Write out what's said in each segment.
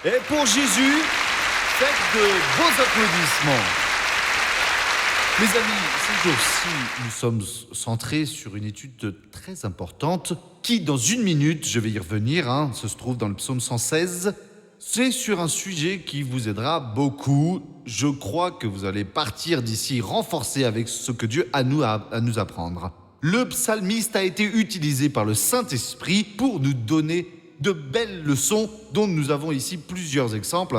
Et pour Jésus, faites de beaux applaudissements. Mes amis, ces jours-ci, nous sommes centrés sur une étude très importante qui, dans une minute, je vais y revenir, se trouve dans le psaume 116. C'est sur un sujet qui vous aidera beaucoup. Je crois que vous allez partir d'ici renforcé avec ce que Dieu a à nous apprendre. Le psalmiste a été utilisé par le Saint-Esprit pour nous donner de belles leçons dont nous avons ici plusieurs exemples.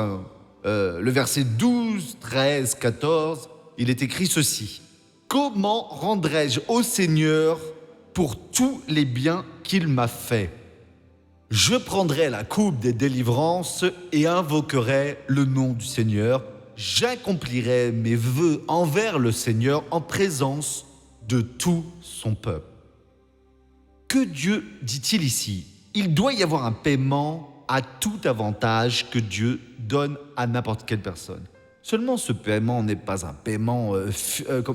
Le verset 12, 13, 14... il est écrit ceci. « Comment rendrai-je au Seigneur pour tous les biens qu'il m'a faits ? Je prendrai la coupe des délivrances et invoquerai le nom du Seigneur. J'accomplirai mes vœux envers le Seigneur en présence de tout son peuple. » Que Dieu dit-il ici ? Il doit y avoir un paiement à tout avantage que Dieu donne à n'importe quelle personne. Seulement, ce paiement n'est pas un paiement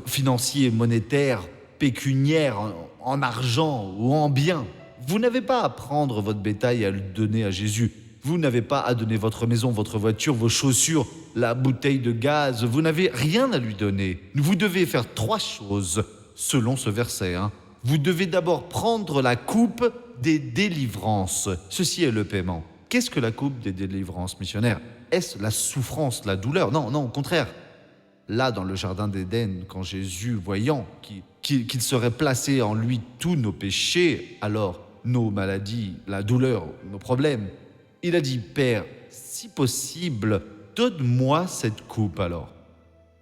financier, monétaire, pécuniaire, en argent ou en biens. Vous n'avez pas à prendre votre bétail et à le donner à Jésus. Vous n'avez pas à donner votre maison, votre voiture, vos chaussures, la bouteille de gaz. Vous n'avez rien à lui donner. Vous devez faire 3 choses selon ce verset. Vous devez d'abord prendre la coupe des délivrances. Ceci est le paiement. Qu'est-ce que la coupe des délivrances, missionnaire ? Est-ce la souffrance, la douleur ? Non, au contraire. Là, dans le jardin d'Éden, quand Jésus, voyant qu'il serait placé en lui tous nos péchés, alors nos maladies, la douleur, nos problèmes, il a dit, « Père, si possible, donne-moi cette coupe alors. »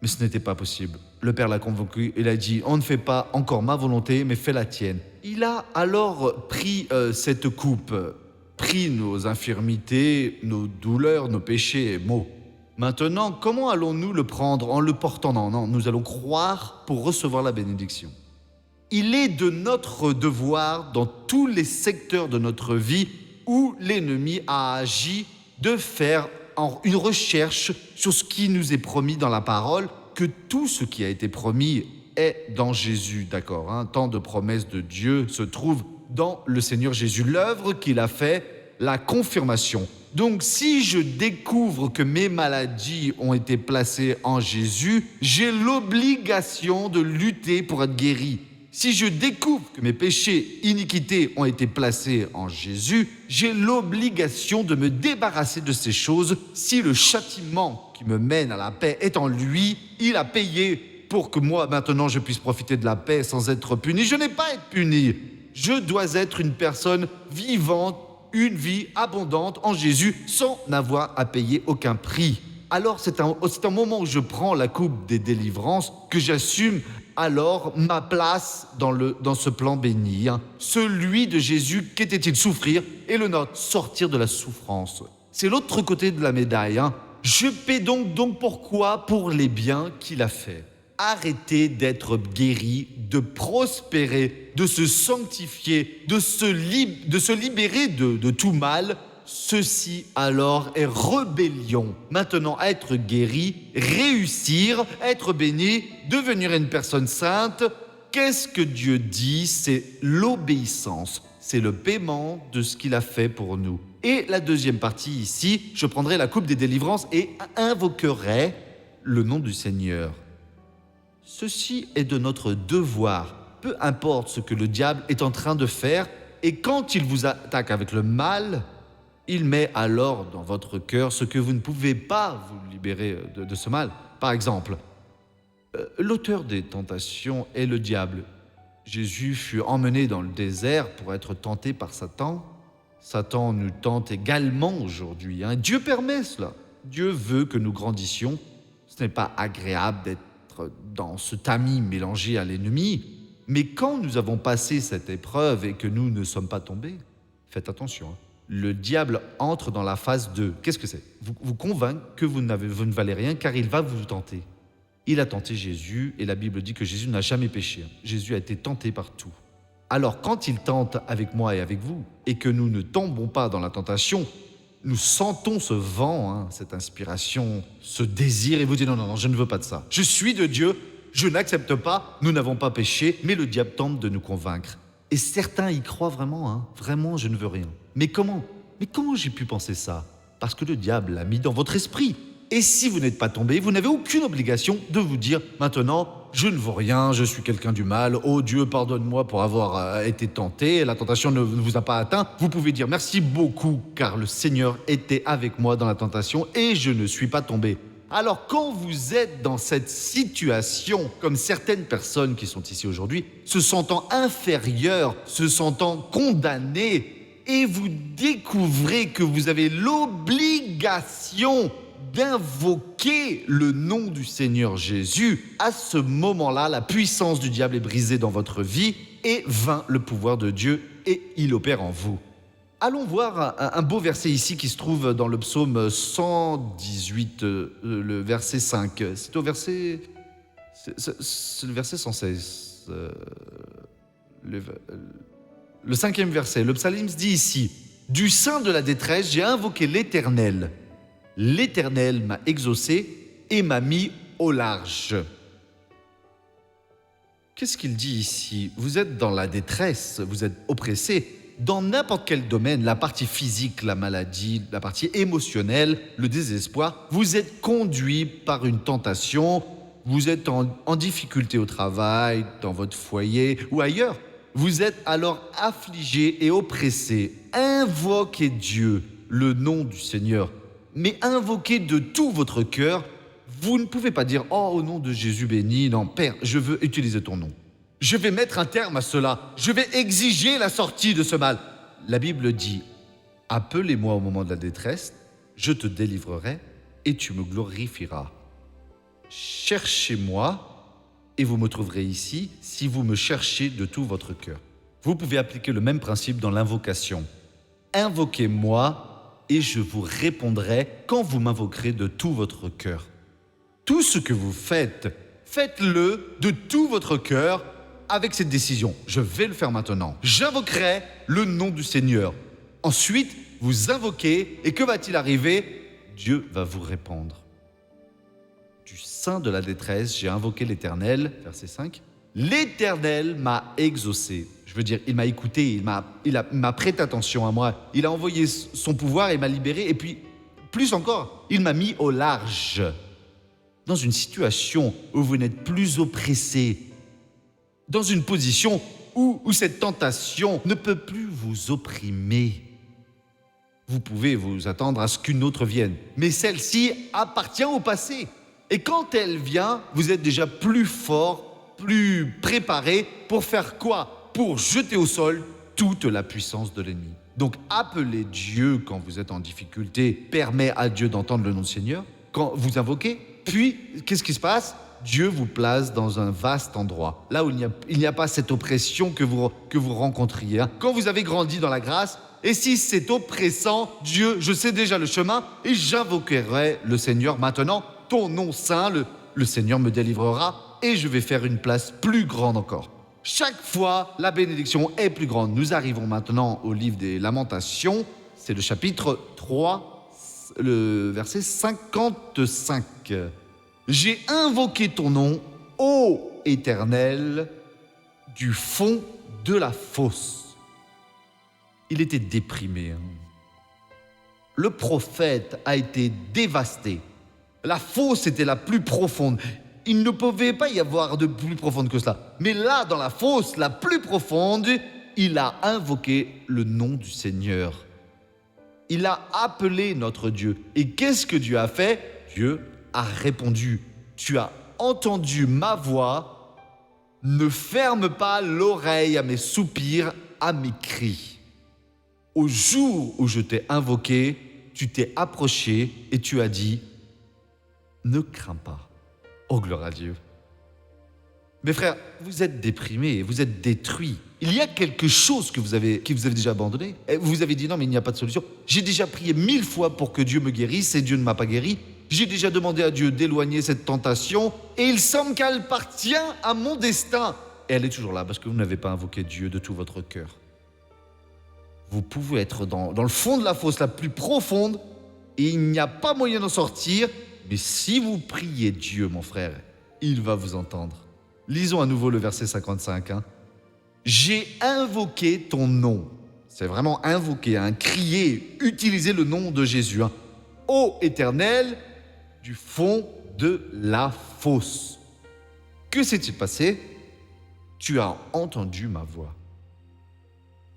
Mais ce n'était pas possible. Le Père l'a convaincu, il a dit, « On ne fait pas encore ma volonté, mais fais la tienne. » Il a alors pris cette coupe, pris nos infirmités, nos douleurs, nos péchés et maux. Maintenant, comment allons-nous le prendre en le portant ? Non, nous allons croire pour recevoir la bénédiction. Il est de notre devoir, dans tous les secteurs de notre vie où l'ennemi a agi, de faire une recherche sur ce qui nous est promis dans la parole, que tout ce qui a été promis est dans Jésus, d'accord ? Tant de promesses de Dieu se trouvent dans le Seigneur Jésus, l'œuvre qu'il a fait, la confirmation. Donc si je découvre que mes maladies ont été placées en Jésus, j'ai l'obligation de lutter pour être guéri. Si je découvre que mes péchés, iniquités ont été placés en Jésus, j'ai l'obligation de me débarrasser de ces choses. Si le châtiment qui me mène à la paix est en lui, il a payé pour que moi, maintenant, je puisse profiter de la paix sans être puni. Je n'ai pas à être puni. Je dois être une personne vivante, une vie abondante en Jésus sans n'avoir à payer aucun prix. Alors c'est un moment où je prends la coupe des délivrances, que j'assume alors ma place dans ce plan béni. Celui de Jésus, qu'était-il ? Souffrir, et le nôtre, sortir de la souffrance. C'est l'autre côté de la médaille. Je paie donc pourquoi ? Pour les biens qu'il a faits. Arrêtez d'être guéri, de prospérer, de se sanctifier, de se libérer de tout mal. Ceci alors est rébellion. Maintenant, être guéri, réussir, être béni, devenir une personne sainte, qu'est-ce que Dieu dit ? C'est l'obéissance. C'est le paiement de ce qu'il a fait pour nous. Et la deuxième partie ici, je prendrai la coupe des délivrances et invoquerai le nom du Seigneur. Ceci est de notre devoir, peu importe ce que le diable est en train de faire, et quand il vous attaque avec le mal, il met alors dans votre cœur ce que vous ne pouvez pas vous libérer de ce mal. Par exemple, l'auteur des tentations est le diable. Jésus fut emmené dans le désert pour être tenté par Satan. Satan nous tente également aujourd'hui. Dieu permet cela. Dieu veut que nous grandissions. Ce n'est pas agréable d'être dans ce tamis mélangé à l'ennemi. Mais quand nous avons passé cette épreuve et que nous ne sommes pas tombés, faites attention. Le diable entre dans la phase 2. Qu'est-ce que c'est ? Vous convaincre que vous ne valez rien car il va vous tenter. Il a tenté Jésus et la Bible dit que Jésus n'a jamais péché. Jésus a été tenté par tout. Alors quand il tente avec moi et avec vous et que nous ne tombons pas dans la tentation, nous sentons ce vent, cette inspiration, ce désir et vous dites non, je ne veux pas de ça. Je suis de Dieu, je n'accepte pas, nous n'avons pas péché, mais le diable tente de nous convaincre. Et certains y croient vraiment, vraiment je ne veux rien. Mais comment j'ai pu penser ça ? parce que le diable l'a mis dans votre esprit. Et si vous n'êtes pas tombé, vous n'avez aucune obligation de vous dire « Maintenant, je ne vaux rien, je suis quelqu'un du mal, oh Dieu, pardonne-moi pour avoir été tenté, la tentation ne vous a pas atteint. » Vous pouvez dire « Merci beaucoup, car le Seigneur était avec moi dans la tentation et je ne suis pas tombé. » Alors quand vous êtes dans cette situation, comme certaines personnes qui sont ici aujourd'hui, se sentant inférieures, se sentant condamnées, et vous découvrez que vous avez l'obligation d'invoquer le nom du Seigneur Jésus, à ce moment-là, la puissance du diable est brisée dans votre vie et vainc le pouvoir de Dieu et il opère en vous. Allons voir un beau verset ici qui se trouve dans le psaume 118, le verset 5. C'est au verset... C'est le verset 116. Le 5e verset. Le psalmiste dit ici « Du sein de la détresse, j'ai invoqué l'Éternel. L'Éternel m'a exaucé et m'a mis au large. » Qu'est-ce qu'il dit ici? Vous êtes dans la détresse, vous êtes oppressé. Dans n'importe quel domaine, la partie physique, la maladie, la partie émotionnelle, le désespoir, vous êtes conduit par une tentation, vous êtes en difficulté au travail, dans votre foyer ou ailleurs. Vous êtes alors affligé et oppressé. Invoquez Dieu, le nom du Seigneur, mais invoquez de tout votre cœur. Vous ne pouvez pas dire « Oh, au nom de Jésus béni, non, Père, je veux utiliser ton nom. Je vais mettre un terme à cela. Je vais exiger la sortie de ce mal. » La Bible dit « Appelez-moi au moment de la détresse, je te délivrerai et tu me glorifieras. Cherchez-moi et vous me trouverez ici si vous me cherchez de tout votre cœur. » Vous pouvez appliquer le même principe dans l'invocation. Invoquez-moi et je vous répondrai quand vous m'invoquerez de tout votre cœur. Tout ce que vous faites, faites-le de tout votre cœur avec cette décision. Je vais le faire maintenant. J'invoquerai le nom du Seigneur. Ensuite, vous invoquez et que va-t-il arriver? Dieu va vous répondre. Du sein de la détresse, j'ai invoqué l'Éternel, verset 5. L'Éternel m'a exaucé. Je veux dire, il m'a écouté, il m'a prêté attention à moi. Il a envoyé son pouvoir et m'a libéré. Et puis, plus encore, il m'a mis au large. Dans une situation où vous n'êtes plus oppressé, dans une position où cette tentation ne peut plus vous opprimer. Vous pouvez vous attendre à ce qu'une autre vienne, mais celle-ci appartient au passé. Et quand elle vient, vous êtes déjà plus fort, plus préparé pour faire quoi? Pour jeter au sol toute la puissance de l'ennemi. Donc appelez Dieu quand vous êtes en difficulté, permet à Dieu d'entendre le nom du Seigneur, quand vous invoquez. Puis, qu'est-ce qui se passe? Dieu vous place dans un vaste endroit, là où il n'y a pas cette oppression que vous rencontriez. Quand vous avez grandi dans la grâce, et si c'est oppressant, Dieu, je sais déjà le chemin, et j'invoquerai le Seigneur maintenant. Ton nom saint, le Seigneur me délivrera, et je vais faire une place plus grande encore. Chaque fois, la bénédiction est plus grande. Nous arrivons maintenant au livre des Lamentations, c'est le chapitre 3, le verset 55. J'ai invoqué ton nom, ô Éternel, du fond de la fosse. Il était déprimé. Le prophète a été dévasté. La fosse était la plus profonde. Il ne pouvait pas y avoir de plus profonde que cela. Mais là, dans la fosse la plus profonde, il a invoqué le nom du Seigneur. Il a appelé notre Dieu. Et qu'est-ce que Dieu a fait? Dieu a répondu. Tu as entendu ma voix. Ne ferme pas l'oreille à mes soupirs, à mes cris. Au jour où je t'ai invoqué, tu t'es approché et tu as dit, ne crains pas. Oh, gloire à Dieu. Mes frères, vous êtes déprimés, vous êtes détruits. Il y a quelque chose qui vous avez déjà abandonné. Et vous avez dit non, mais il n'y a pas de solution. J'ai déjà prié 1000 fois pour que Dieu me guérisse et Dieu ne m'a pas guéri. J'ai déjà demandé à Dieu d'éloigner cette tentation et il semble qu'elle appartient à mon destin. Et elle est toujours là parce que vous n'avez pas invoqué Dieu de tout votre cœur. Vous pouvez être dans le fond de la fosse la plus profonde et il n'y a pas moyen d'en sortir. Mais si vous priez Dieu, mon frère, il va vous entendre. Lisons à nouveau le verset 55. J'ai invoqué ton nom. C'est vraiment invoquer, crier, utiliser le nom de Jésus. ô Éternel, du fond de la fosse. Que s'est-il passé? Tu as entendu ma voix.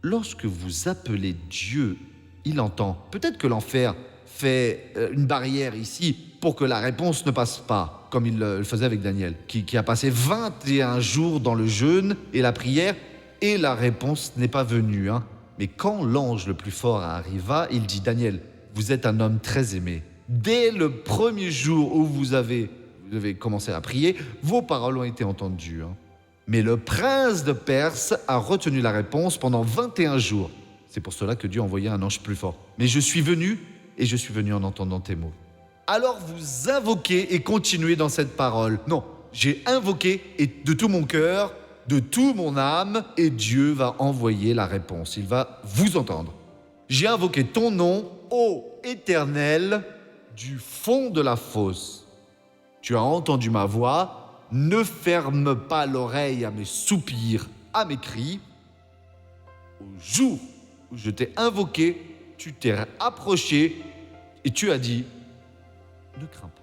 Lorsque vous appelez Dieu, il entend. Peut-être que l'enfer fait une barrière ici pour que la réponse ne passe pas, comme il le faisait avec Daniel, qui a passé 21 jours dans le jeûne et la prière, et la réponse n'est pas venue. Mais quand l'ange le plus fort arriva, il dit « Daniel, vous êtes un homme très aimé. Dès le premier jour où vous avez commencé à prier, vos paroles ont été entendues. Mais le prince de Perse a retenu la réponse pendant 21 jours. C'est pour cela que Dieu a envoyé un ange plus fort. Mais je suis venu, et je suis venu en entendant tes mots. » Alors vous invoquez et continuez dans cette parole. Non, j'ai invoqué et de tout mon cœur, de toute mon âme, et Dieu va envoyer la réponse. Il va vous entendre. J'ai invoqué ton nom, ô Éternel, du fond de la fosse. Tu as entendu ma voix. Ne ferme pas l'oreille à mes soupirs, à mes cris. Au jour où je t'ai invoqué, tu t'es approché et tu as dit « Ne crains pas ».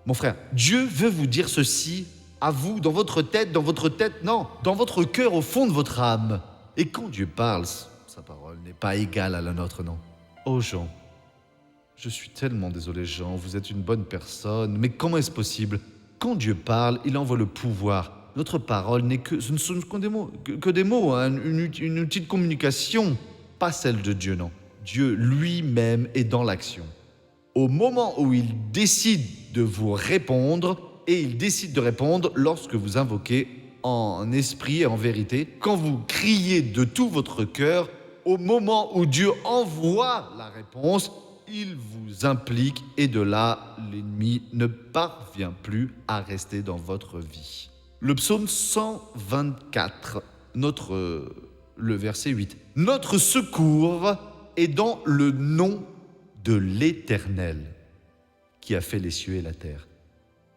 Mon frère, Dieu veut vous dire ceci à vous, dans votre tête, non, dans votre cœur, au fond de votre âme. Et quand Dieu parle, sa parole n'est pas égale à la nôtre, non. Oh Jean, je suis tellement désolé Jean, vous êtes une bonne personne, mais comment est-ce possible? Quand Dieu parle, il envoie le pouvoir. Notre parole ce ne sont que des mots, une outil de communication, pas celle de Dieu, non. Dieu lui-même est dans l'action. Au moment où il décide de vous répondre, et il décide de répondre lorsque vous invoquez en esprit et en vérité, quand vous criez de tout votre cœur, au moment où Dieu envoie la réponse, il vous implique et de là, l'ennemi ne parvient plus à rester dans votre vie. Le psaume 124, le verset 8. Notre secours est dans le nom de l'Éternel qui a fait les cieux et la terre.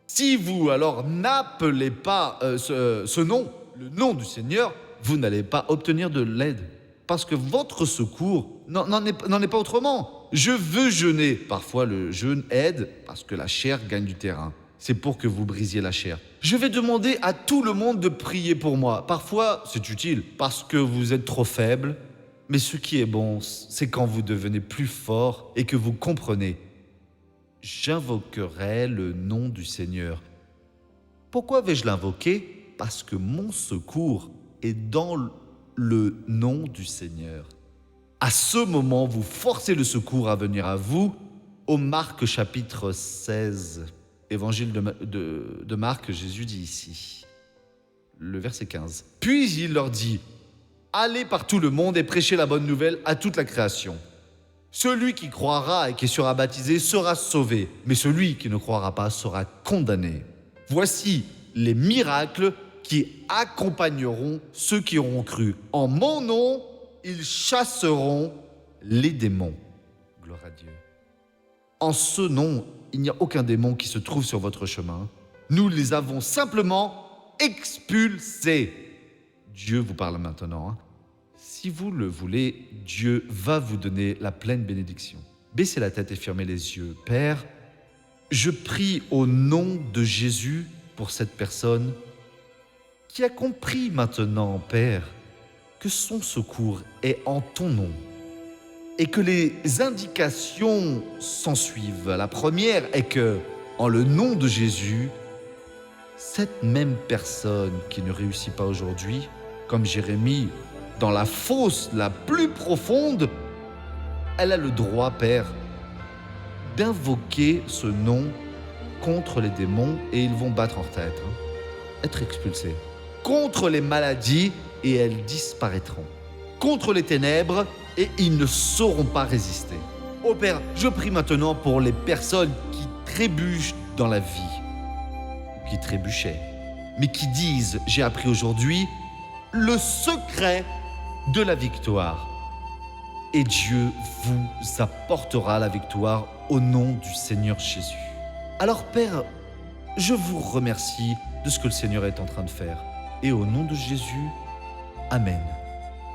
Si vous alors n'appelez pas ce nom, le nom du Seigneur, vous n'allez pas obtenir de l'aide. Parce que votre secours n'en est pas autrement. Je veux jeûner. Parfois, le jeûne aide parce que la chair gagne du terrain. C'est pour que vous brisiez la chair. Je vais demander à tout le monde de prier pour moi. Parfois, c'est utile parce que vous êtes trop faible. Mais ce qui est bon, c'est quand vous devenez plus fort et que vous comprenez. J'invoquerai le nom du Seigneur. Pourquoi vais-je l'invoquer? Parce que mon secours est dans le nom du Seigneur. À ce moment, vous forcez le secours à venir à vous. Au Marc chapitre 16, évangile de Marc, Jésus dit ici, le verset 15. Puis il leur dit, « Allez par tout le monde et prêchez la bonne nouvelle à toute la création. Celui qui croira et qui sera baptisé sera sauvé, mais celui qui ne croira pas sera condamné. Voici les miracles qui accompagneront ceux qui auront cru. En mon nom, ils chasseront les démons. » Gloire à Dieu. En ce nom, il n'y a aucun démon qui se trouve sur votre chemin. Nous les avons simplement expulsés. Dieu vous parle maintenant. Si vous le voulez, Dieu va vous donner la pleine bénédiction. Baissez la tête et fermez les yeux. Père, je prie au nom de Jésus pour cette personne qui a compris maintenant, Père, que son secours est en ton nom et que les indications s'en suivent. La première est que, en le nom de Jésus, cette même personne qui ne réussit pas aujourd'hui, comme Jérémie, dans la fosse la plus profonde, elle a le droit, Père, d'invoquer ce nom contre les démons et ils vont battre en tête, être expulsés. Contre les maladies et elles disparaîtront. Contre les ténèbres et ils ne sauront pas résister. Oh Père, je prie maintenant pour les personnes qui trébuchent dans la vie, ou qui trébuchaient, mais qui disent, j'ai appris aujourd'hui, le secret de la victoire. Et Dieu vous apportera la victoire au nom du Seigneur Jésus. Alors Père, je vous remercie de ce que le Seigneur est en train de faire. Et au nom de Jésus, Amen.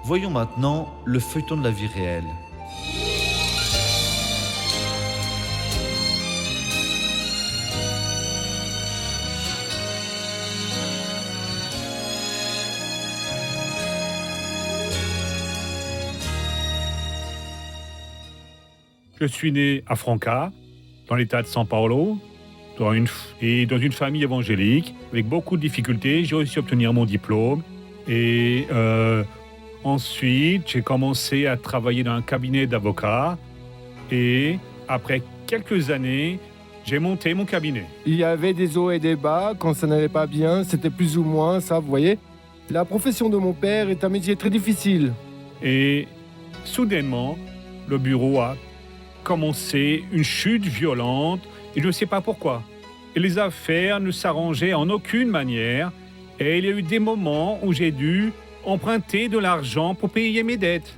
Voyons maintenant le feuilleton de la vie réelle. Je suis né à Franca, dans l'état de São Paulo, dans une famille évangélique, avec beaucoup de difficultés. J'ai réussi à obtenir mon diplôme. Et ensuite, j'ai commencé à travailler dans un cabinet d'avocats. Et après quelques années, j'ai monté mon cabinet. Il y avait des hauts et des bas, quand ça n'allait pas bien, c'était plus ou moins ça, vous voyez. La profession de mon père est un métier très difficile. Et soudainement, le bureau a commencé une chute violente et je ne sais pas pourquoi. Et les affaires ne s'arrangeaient en aucune manière et il y a eu des moments où j'ai dû emprunter de l'argent pour payer mes dettes.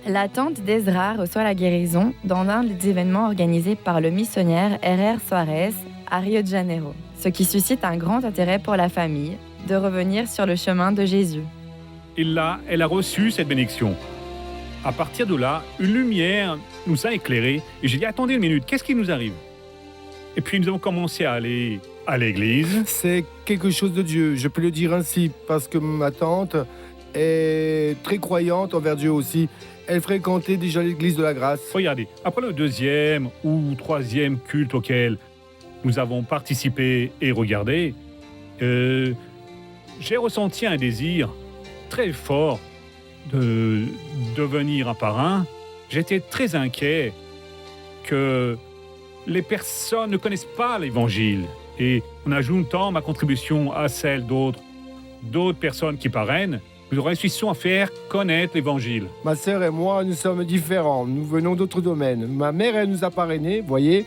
La tante d'Ezra reçoit la guérison dans l'un des événements organisés par le missionnaire R.R. Soares à Rio de Janeiro, ce qui suscite un grand intérêt pour la famille de revenir sur le chemin de Jésus. Et là, elle a reçu cette bénédiction. À partir de là, une lumière nous a éclairés et j'ai dit « Attendez une minute, qu'est-ce qui nous arrive ?» Et puis nous avons commencé à aller à l'église. C'est quelque chose de Dieu, je peux le dire ainsi, parce que ma tante est très croyante envers Dieu aussi. Elle fréquentait déjà l'église de la grâce. Regardez, après le deuxième ou troisième culte auquel nous avons participé et regardé, j'ai ressenti un désir très fort de devenir un parrain. J'étais très inquiet que les personnes ne connaissent pas l'évangile. Et en ajoutant ma contribution à celle d'autres personnes qui parrainent, nous réussissons à faire connaître l'évangile. Ma sœur et moi, nous sommes différents. Nous venons d'autres domaines. Ma mère, elle nous a parrainés, voyez.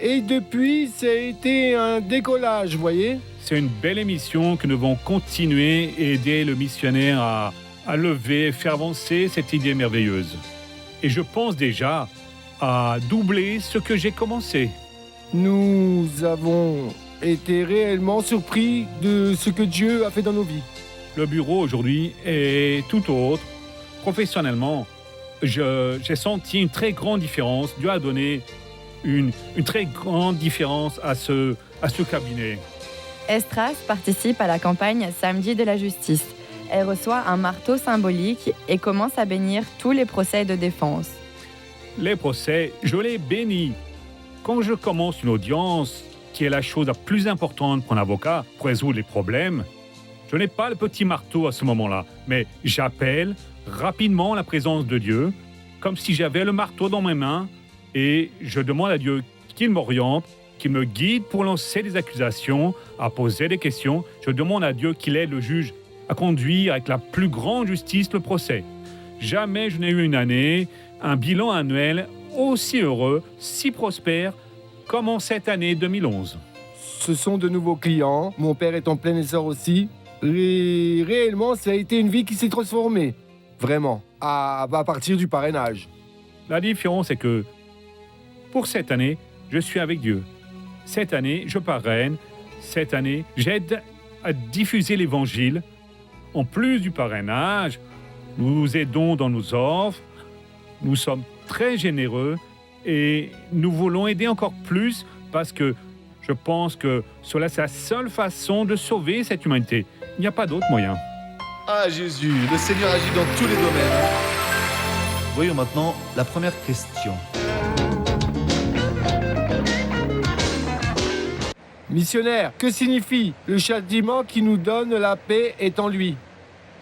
Et depuis, ça a été un décollage, voyez. C'est une belle émission que nous devons continuer et aider le missionnaire à lever, faire avancer cette idée merveilleuse. Et je pense déjà à doubler ce que j'ai commencé. Nous avons été réellement surpris de ce que Dieu a fait dans nos vies. Le bureau aujourd'hui est tout autre. Professionnellement, j'ai senti une très grande différence. Dieu a donné une très grande différence à ce cabinet. Estras participe à la campagne Samedi de la justice. Elle reçoit un marteau symbolique et commence à bénir tous les procès de défense. Les procès, je les bénis. Quand je commence une audience, qui est la chose la plus importante pour un avocat, pour résoudre les problèmes, je n'ai pas le petit marteau à ce moment-là, mais j'appelle rapidement la présence de Dieu, comme si j'avais le marteau dans mes mains, et je demande à Dieu qu'il m'oriente, qu'il me guide pour lancer des accusations, à poser des questions. Je demande à Dieu qu'il aide le juge à conduire avec la plus grande justice le procès. Jamais je n'ai eu une année, un bilan annuel aussi heureux, si prospère, comme en cette année 2011. Ce sont de nouveaux clients. Mon père est en plein essor aussi. Et réellement, ça a été une vie qui s'est transformée. Vraiment. À partir du parrainage. La différence est que, pour cette année, je suis avec Dieu. Cette année, je parraine. Cette année, j'aide à diffuser l'Évangile. En plus du parrainage, nous aidons dans nos offres. Nous sommes très généreux et nous voulons aider encore plus parce que je pense que cela, c'est la seule façon de sauver cette humanité. Il n'y a pas d'autre moyen. Ah Jésus, le Seigneur agit dans tous les domaines. Voyons maintenant la première question. Missionnaire, que signifie le châtiment qui nous donne la paix est en lui?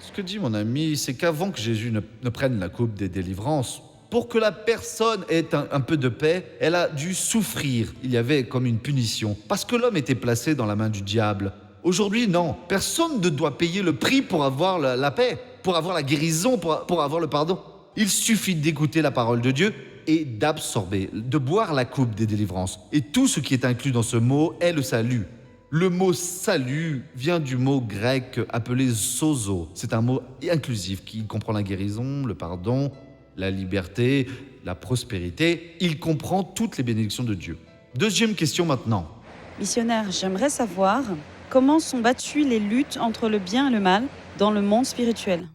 Ce que dit mon ami, c'est qu'avant que Jésus ne prenne la coupe des délivrances, pour que la personne ait un peu de paix, elle a dû souffrir. Il y avait comme une punition, parce que l'homme était placé dans la main du diable. Aujourd'hui, non. Personne ne doit payer le prix pour avoir la paix, pour avoir la guérison, pour avoir le pardon. Il suffit d'écouter la parole de Dieu et d'absorber, de boire la coupe des délivrances. Et tout ce qui est inclus dans ce mot est le salut. Le mot salut vient du mot grec appelé sozo. C'est un mot inclusif qui comprend la guérison, le pardon, la liberté, la prospérité. Il comprend toutes les bénédictions de Dieu. Deuxième question maintenant. Missionnaire, j'aimerais savoir comment sont battues les luttes entre le bien et le mal dans le monde spirituel.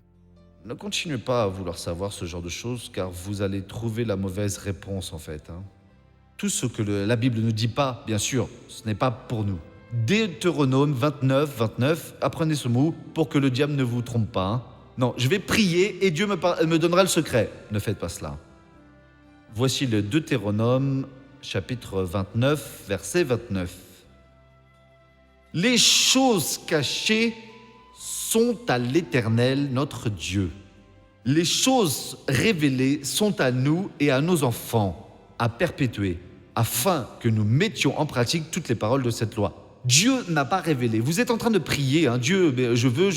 Ne continuez pas à vouloir savoir ce genre de choses car vous allez trouver la mauvaise réponse en fait. Tout ce que la Bible ne dit pas, bien sûr, ce n'est pas pour nous. Deutéronome 29, apprenez ce mot pour que le diable ne vous trompe pas. Non, je vais prier et Dieu me donnera le secret. Ne faites pas cela. Voici le Deutéronome, chapitre 29, verset 29. Les choses cachées sont à l'Éternel notre Dieu. Les choses révélées sont à nous et à nos enfants, à perpétuer, afin que nous mettions en pratique toutes les paroles de cette loi. Dieu n'a pas révélé. Vous êtes en train de prier, hein, Dieu, je veux.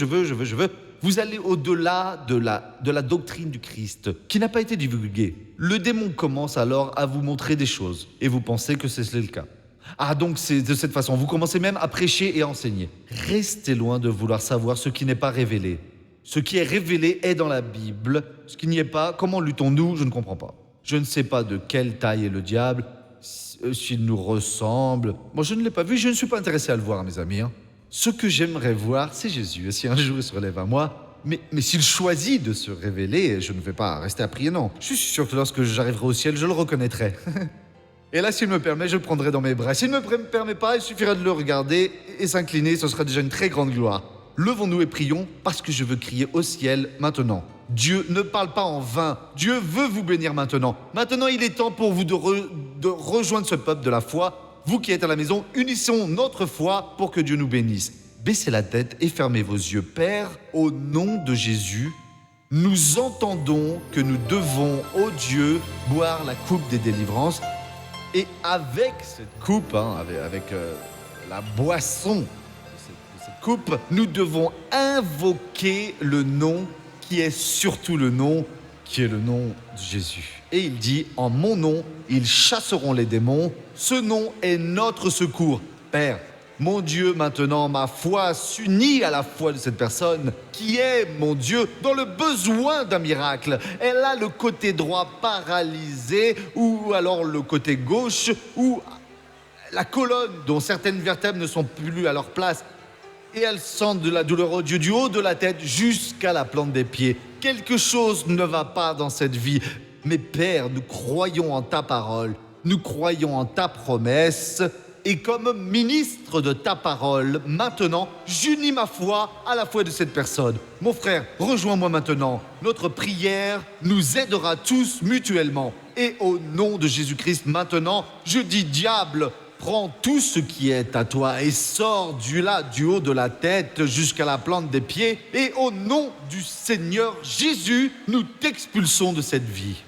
Vous allez au-delà de la doctrine du Christ, qui n'a pas été divulguée. Le démon commence alors à vous montrer des choses, et vous pensez que c'est le cas. Ah, donc c'est de cette façon, vous commencez même à prêcher et à enseigner. Restez loin de vouloir savoir ce qui n'est pas révélé. Ce qui est révélé est dans la Bible. Ce qui n'y est pas, comment luttons-nous? Je ne comprends pas. Je ne sais pas de quelle taille est le diable, s'il nous ressemble. Moi, je ne l'ai pas vu, je ne suis pas intéressé à le voir, mes amis. Ce que j'aimerais voir, c'est Jésus. Et si un jour il se relève à moi, mais s'il choisit de se révéler, je ne vais pas rester à prier, non. Je suis sûr que lorsque j'arriverai au ciel, je le reconnaîtrai. Et là, s'il me permet, je le prendrai dans mes bras. S'il ne me permet pas, il suffira de le regarder et s'incliner, ce sera déjà une très grande gloire. Levons-nous et prions, parce que je veux crier au ciel maintenant. Dieu ne parle pas en vain. Dieu veut vous bénir maintenant. Maintenant, il est temps pour vous de rejoindre ce peuple de la foi. Vous qui êtes à la maison, unissons notre foi pour que Dieu nous bénisse. Baissez la tête et fermez vos yeux. Père, au nom de Jésus, nous entendons que nous devons, ô Dieu, boire la coupe des délivrances. Et avec cette coupe, avec la boisson de cette coupe, nous devons invoquer le nom qui est surtout le nom, qui est le nom de Jésus. Et il dit, en mon nom, ils chasseront les démons. Ce nom est notre secours. Père, mon Dieu, maintenant, ma foi s'unit à la foi de cette personne qui est, mon Dieu, dans le besoin d'un miracle. Elle a le côté droit paralysé, ou alors le côté gauche, ou la colonne dont certaines vertèbres ne sont plus à leur place. Et elle sent de la douleur au Dieu, du haut de la tête jusqu'à la plante des pieds. Quelque chose ne va pas dans cette vie. Mais Père, nous croyons en ta parole, nous croyons en ta promesse. Et comme ministre de ta parole, maintenant, j'unis ma foi à la foi de cette personne. Mon frère, rejoins-moi maintenant. Notre prière nous aidera tous mutuellement. Et au nom de Jésus-Christ, maintenant, je dis, diable, prends tout ce qui est à toi et sors du haut de la tête jusqu'à la plante des pieds. Et au nom du Seigneur Jésus, nous t'expulsons de cette vie.